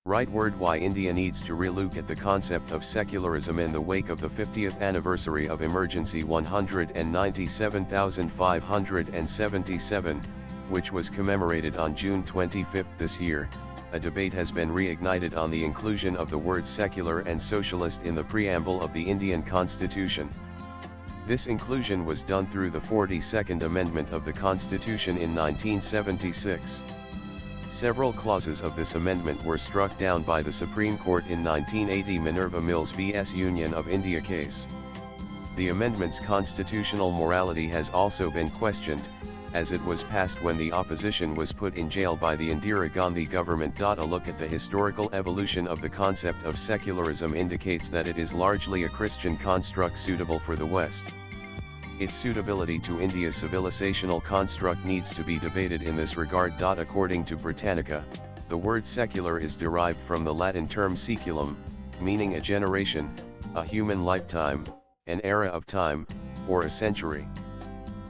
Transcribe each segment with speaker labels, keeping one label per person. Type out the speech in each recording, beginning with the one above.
Speaker 1: Right word why India needs to relook at the concept of secularism in the wake of the 50th anniversary of Emergency 197,577, which was commemorated on June 25 this year. A debate has been reignited on the inclusion of the words secular and socialist in the preamble of the Indian Constitution. This inclusion was done through the 42nd Amendment of the Constitution in 1976. Several clauses of this amendment were struck down by the Supreme Court in 1980 Minerva Mills vs. Union of India case. The amendment's constitutional morality has also been questioned, as it was passed when the opposition was put in jail by the Indira Gandhi government. A look at the historical evolution of the concept of secularism indicates that it is largely a Christian construct suitable for the West. Its suitability to India's civilizational construct needs to be debated in this regard. According to Britannica, the word secular is derived from the Latin term saeculum, meaning a generation, a human lifetime, an era of time, or a century.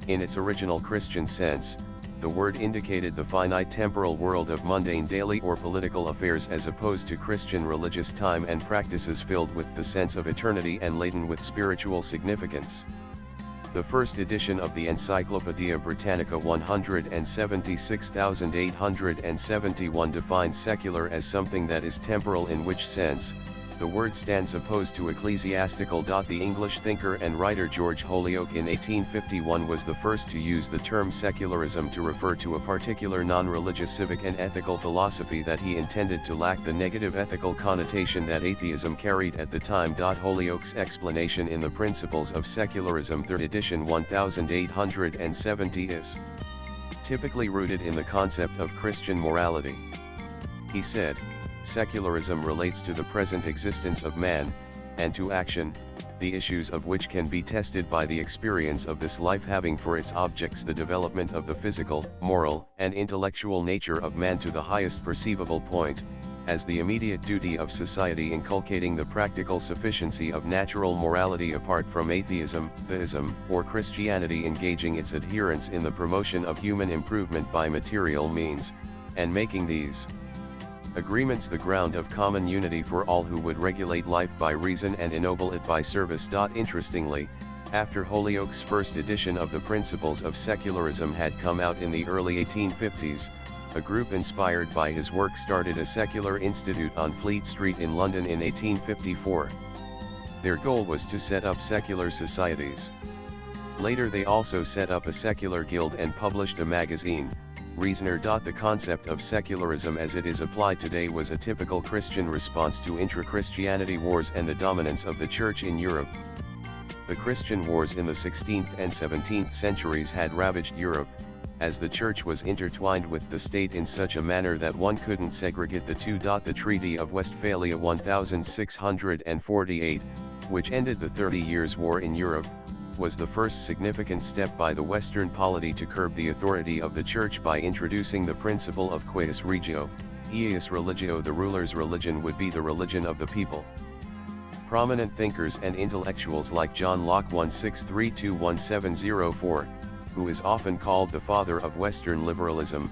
Speaker 1: In its original Christian sense, the word indicated the finite temporal world of mundane daily or political affairs, as opposed to Christian religious time and practices filled with the sense of eternity and laden with spiritual significance. The first edition of the Encyclopaedia Britannica 176,871 defines secular as something that is temporal, in which sense the word stands opposed to ecclesiastical. The English thinker and writer George Holyoake in 1851 was the first to use the term secularism to refer to a particular non-religious civic and ethical philosophy that he intended to lack the negative ethical connotation that atheism carried at the time. Holyoake's explanation in the Principles of Secularism, 3rd edition 1870, is typically rooted in the concept of Christian morality. He said, "Secularism relates to the present existence of man, and to action, the issues of which can be tested by the experience of this life, having for its objects the development of the physical, moral, and intellectual nature of man to the highest perceivable point, as the immediate duty of society, inculcating the practical sufficiency of natural morality apart from atheism, theism, or Christianity, engaging its adherents in the promotion of human improvement by material means, and making these agreements the ground of common unity for all who would regulate life by reason and ennoble it by service." Interestingly, after Holyoake's first edition of the Principles of Secularism had come out in the early 1850s, a group inspired by his work started a secular institute on Fleet Street in London in 1854. Their goal was to set up secular societies. Later they also set up a secular guild and published a magazine, Reasoner. The concept of secularism as it is applied today was a typical Christian response to intra-Christianity wars and the dominance of the Church in Europe. The Christian wars in the 16th and 17th centuries had ravaged Europe, as the Church was intertwined with the state in such a manner that one couldn't segregate the two. The Treaty of Westphalia 1648, which ended the 30 Years' War in Europe, was the first significant step by the Western polity to curb the authority of the Church by introducing the principle of quis regio, eius religio. The ruler's religion would be the religion of the people. Prominent thinkers and intellectuals like John Locke 1632-1704, who is often called the father of Western liberalism,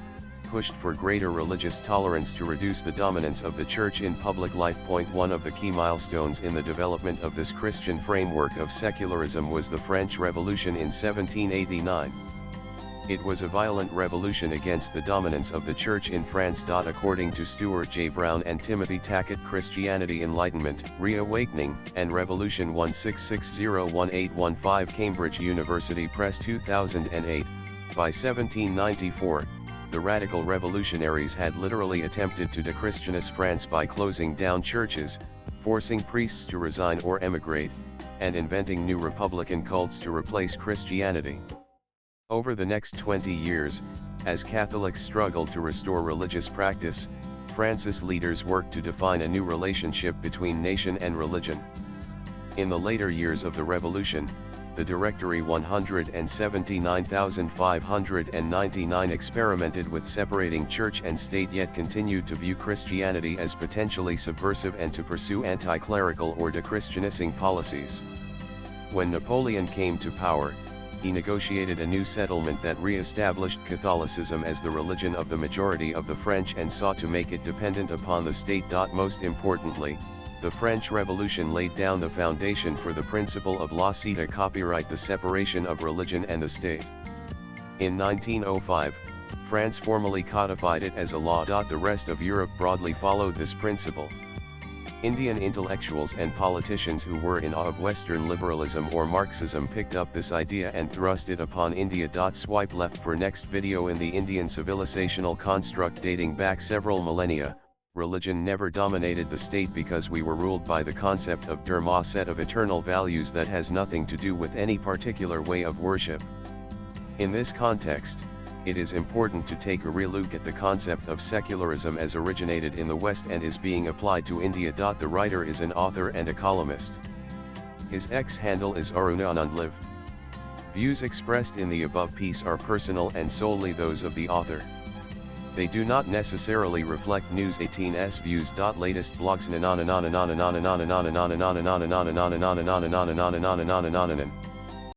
Speaker 1: pushed for greater religious tolerance to reduce the dominance of the Church in public life. One of the key milestones in the development of this Christian framework of secularism was the French Revolution in 1789. It was a violent revolution against the dominance of the Church in France. According to Stuart J. Brown and Timothy Tackett, Christianity Enlightenment, Reawakening, and Revolution 16601815, Cambridge University Press 2008, by 1794, the radical revolutionaries had literally attempted to de-Christianize France by closing down churches, forcing priests to resign or emigrate, and inventing new republican cults to replace Christianity. Over the next 20 years, as Catholics struggled to restore religious practice, France's leaders worked to define a new relationship between nation and religion. In the later years of the revolution, the Directory 179,599 experimented with separating church and state, yet continued to view Christianity as potentially subversive and to pursue anti-clerical or de-Christianizing policies. When Napoleon came to power, he negotiated a new settlement that re-established Catholicism as the religion of the majority of the French and sought to make it dependent upon the state. Most importantly, the French Revolution laid down the foundation for the principle of laïcité, copyright, the separation of religion and the state. In 1905, France formally codified it as a law. The rest of Europe broadly followed this principle. Indian intellectuals and politicians who were in awe of Western liberalism or Marxism picked up this idea and thrust it upon India. Swipe left for next video. In the Indian civilizational construct dating back several millennia, religion never dominated the state because we were ruled by the concept of dharma, set of eternal values that has nothing to do with any particular way of worship. In this context, it is important to take a real look at the concept of secularism as originated in the West and is being applied to India. The writer is an author and a columnist. His X handle is Arunanandliv. Views expressed in the above piece are personal and solely those of the author. They do not necessarily reflect News 18's views. Latest blogs.